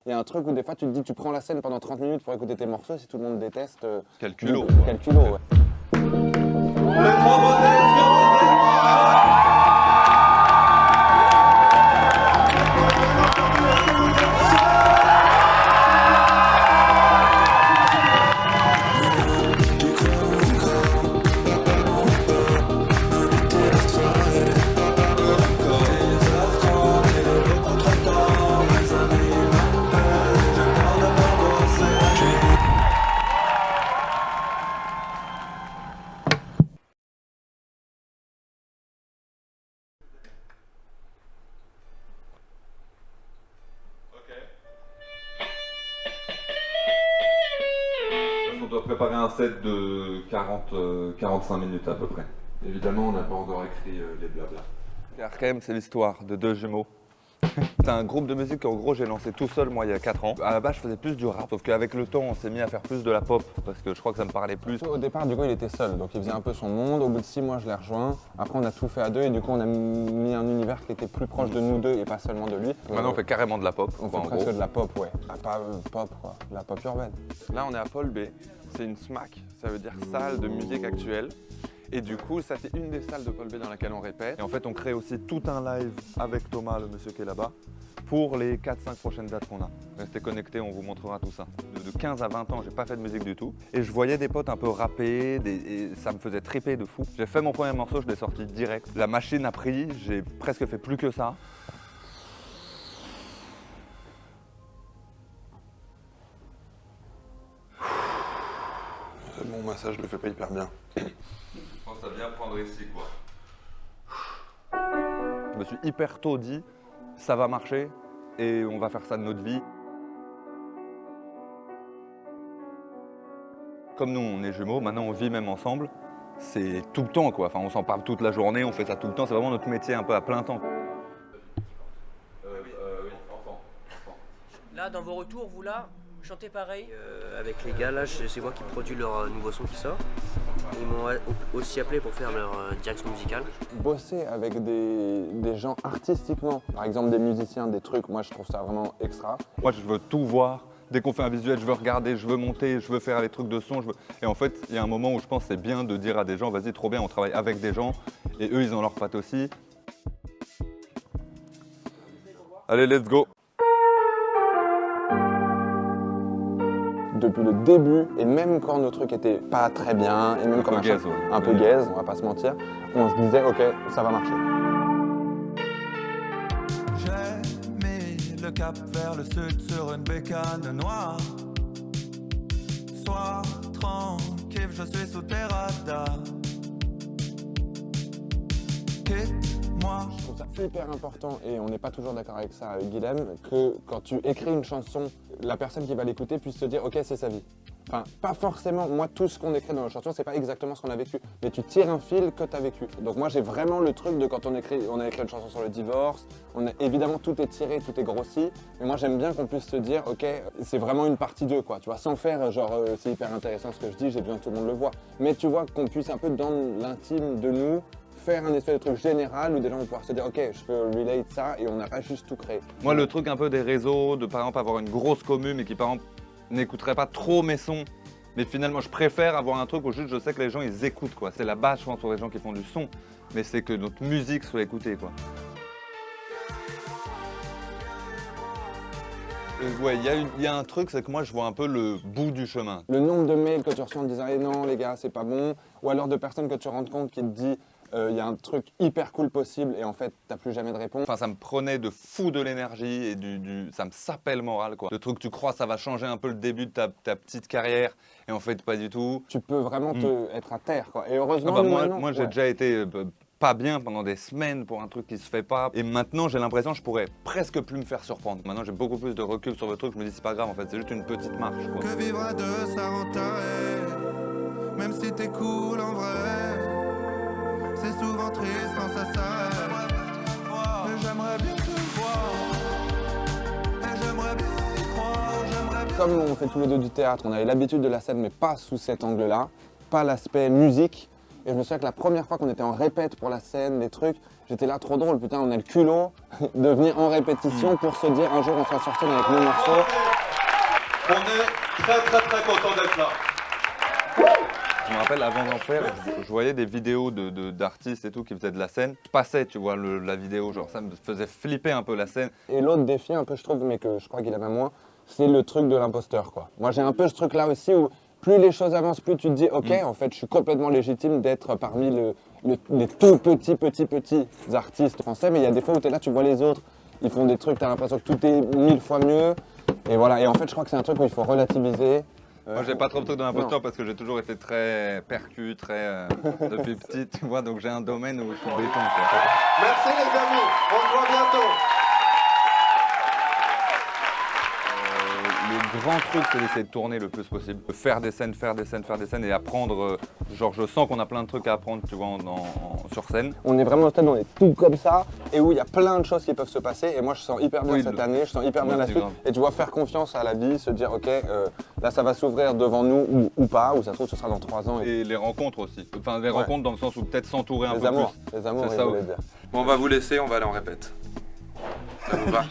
Il y a un truc où des fois tu te dis tu prends la scène pendant 30 minutes pour écouter tes morceaux, si tout le monde déteste. Quel culot. Quel culot, ouais. On doit préparer un set de 45 minutes à peu près. Évidemment, on n'a pas encore écrit les blabla. Arkham, c'est l'histoire de deux jumeaux. C'est un groupe de musique qu'en gros j'ai lancé tout seul moi il y a 4 ans. À la base je faisais plus du rap, sauf qu'avec le temps on s'est mis à faire plus de la pop parce que je crois que ça me parlait plus. Au départ du coup il était seul, donc il faisait un peu son monde. Au bout de 6 mois je l'ai rejoint. Après on a tout fait à deux et du coup on a mis un univers qui était plus proche de nous deux et pas seulement de lui. Maintenant on fait carrément de la pop. On fait presque de la pop, ouais. Ah, pas pop quoi, de la pop urbaine. Là on est à Paul B, c'est une SMAC, ça veut dire salle de musique actuelle. Et du coup, ça c'est une des salles de Paul B dans laquelle on répète. Et en fait, on crée aussi tout un live avec Thomas, le monsieur qui est là-bas, pour les 4-5 prochaines dates qu'on a. Restez connectés, on vous montrera tout ça. De 15 à 20 ans, j'ai pas fait de musique du tout. Et je voyais des potes un peu rapper, et ça me faisait triper de fou. J'ai fait mon premier morceau, je l'ai sorti direct. La machine a pris, j'ai presque fait plus que ça. Mon massage le fait pas hyper bien. Je pense à bien prendre ici quoi. Je me suis hyper tôt dit, ça va marcher et on va faire ça de notre vie. Comme nous on est jumeaux, maintenant on vit même ensemble, c'est tout le temps quoi. Enfin on s'en parle toute la journée, on fait ça tout le temps, c'est vraiment notre métier un peu à plein temps. Oui, enfant. Là, dans vos retours, vous là, chantez pareil. Avec les gars, là, c'est moi qui produis leur nouveau son qui sort. Ils m'ont aussi appelé pour faire leur direction musicale. Bosser avec des gens artistiquement, par exemple des musiciens, des trucs, moi je trouve ça vraiment extra. Moi je veux tout voir. Dès qu'on fait un visuel, je veux regarder, je veux monter, je veux faire les trucs de son. Et en fait, il y a un moment où je pense que c'est bien de dire à des gens, vas-y, trop bien, on travaille avec des gens. Et eux, ils ont leur patte aussi. Allez, let's go. Depuis le début, et même quand nos trucs étaient pas très bien, et même quand un peu gaze, on va pas se mentir, on se disait ok, ça va marcher. J'ai mis le cap vers le sud sur une bécane noire. Sois tranquille, je suis sous tes radars. Quitte-moi. Je trouve ça hyper important, et on n'est pas toujours d'accord avec ça, Guilhem, que quand tu écris une chanson, la personne qui va l'écouter puisse se dire ok, c'est sa vie. Enfin, pas forcément, moi tout ce qu'on écrit dans la chanson, c'est pas exactement ce qu'on a vécu, mais tu tires un fil que tu as vécu. Donc moi j'ai vraiment le truc de quand on a écrit une chanson sur le divorce, évidemment tout est tiré, tout est grossi, mais moi j'aime bien qu'on puisse se dire ok, c'est vraiment une partie 2 quoi, tu vois, sans faire genre c'est hyper intéressant ce que je dis, j'ai besoin que tout le monde le voit. Mais tu vois qu'on puisse un peu dans l'intime de nous, faire un espèce de truc général où des gens vont pouvoir se dire ok, je peux relate ça et on n'a pas juste tout créé. Moi, le truc un peu des réseaux, de par exemple avoir une grosse commune mais qui par exemple n'écouterait pas trop mes sons, mais finalement je préfère avoir un truc où juste je sais que les gens ils écoutent quoi. C'est la base je pense pour les gens qui font du son, mais c'est que notre musique soit écoutée quoi. Ouais, il y a un truc, c'est que moi je vois un peu le bout du chemin. Le nombre de mails que tu reçois en disant eh non les gars c'est pas bon, ou alors de personnes que tu rends compte qui te disent il y a un truc hyper cool possible et en fait t'as plus jamais de réponse. Enfin ça me prenait de fou de l'énergie et ça me sapait le moral quoi. Le truc tu crois ça va changer un peu le début de ta petite carrière et en fait pas du tout. Tu peux vraiment être à terre quoi. Et heureusement moi j'ai déjà été pas bien pendant des semaines pour un truc qui se fait pas et maintenant j'ai l'impression que je pourrais presque plus me faire surprendre. Maintenant j'ai beaucoup plus de recul sur le truc, je me dis c'est pas grave en fait, c'est juste une petite marche quoi. Que vivre à deux ça rend taré, même si t'es cool en vrai. C'est souvent triste quand ça s'arrête. Et j'aimerais bien te voir. Et j'aimerais bien y croire. Comme on fait tous les deux du théâtre, on avait l'habitude de la scène mais pas sous cet angle-là, pas l'aspect musique. Et je me souviens que la première fois qu'on était en répète pour la scène, les trucs, j'étais là trop drôle, putain, on a le culot de venir en répétition pour se dire un jour on sera sur scène avec nos morceaux. On est très content d'être là. Je me rappelle, avant d'en faire, je voyais des vidéos d'artistes et tout qui faisaient de la scène. Je passais, tu vois, la vidéo, genre ça me faisait flipper un peu la scène. Et l'autre défi un peu, je trouve, mais que je crois qu'il a même moins, c'est le truc de l'imposteur, quoi. Moi j'ai un peu ce truc là aussi où plus les choses avancent, plus tu te dis ok, en fait je suis complètement légitime d'être parmi les tout petits artistes français, mais il y a des fois où tu es là, tu vois les autres, ils font des trucs, tu as l'impression que tout est 1000 fois mieux. Et voilà, et en fait je crois que c'est un truc où il faut relativiser. Moi j'ai pas trop de trucs de l'imposteur parce que j'ai toujours été très percu, très depuis petit, tu vois, donc j'ai un domaine où je suis béton, quoi. Merci les amis, on se voit bientôt. Le grand truc, c'est d'essayer de tourner le plus possible, faire des scènes et apprendre. Genre, je sens qu'on a plein de trucs à apprendre, tu vois, sur scène. On est vraiment au stade où on est tout comme ça et où il y a plein de choses qui peuvent se passer. Et moi, je sens hyper bien cette année, je sens hyper bien la suite. Grave. Et tu vois, faire confiance à la vie, se dire, ok, là, ça va s'ouvrir devant nous ou pas, ou ça se trouve, ce sera dans 3 ans. Et les rencontres aussi. Enfin, les rencontres dans le sens où peut-être s'entourer un les peu amours, plus. les amours, C'est il ça, voulait ouais. dire. Bon, on va vous laisser, on va aller en répète. Ça vous va?